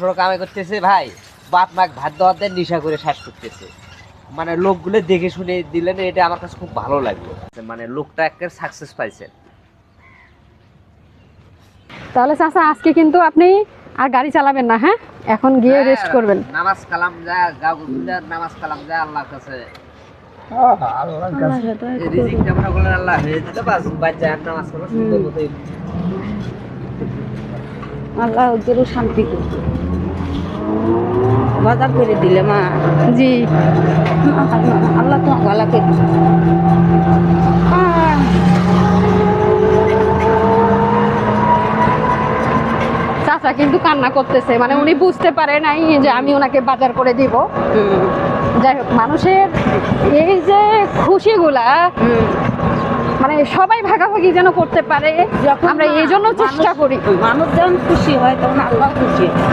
সড়ো কামাই করতেছে ভাই, বাপ মাক ভাত দেওয়াতে নেশা করে শেষ করতেছে। মানে লোকগুলো দেখে শুনে দিলেন, এটা আমার কাছে খুব ভালো লাগলো। মানে লোকটা একটা সাকসেস পাইছে। তাহলে চাচা আজকে কিন্তু আপনি আর গাড়ি চালাবেন না, হ্যাঁ? এখন গিয়ে রেস্ট করবেন। নামাজ কালাম যা নামাজ কালাম যা আল্লাহর কাছে আল্লাহর কাছে রিজিক কামনা করলে আল্লাহ হয়ে দিতে বাস বাচ্চা নামাজ পড়ো সুন্দর মতো। আল্লাহ ওদের শান্তি করবে, বাজার করে দিলে মা। জি, আল্লাহ তো ভালো করে দিবে। চাচা কিন্তু কান্না করতেছে, মানে উনি বুঝতে পারে নাই যে আমি ওনাকে বাজার করে দিব। যাই হোক, মানুষের এই যে খুশিগুলা মানে সবাই ভাগাভাগি যেন করতে পারে, আমরা এই জন্য চেষ্টা করি। মানুষ যখন খুশি হয় তখন আল্লাহ খুশি হয়।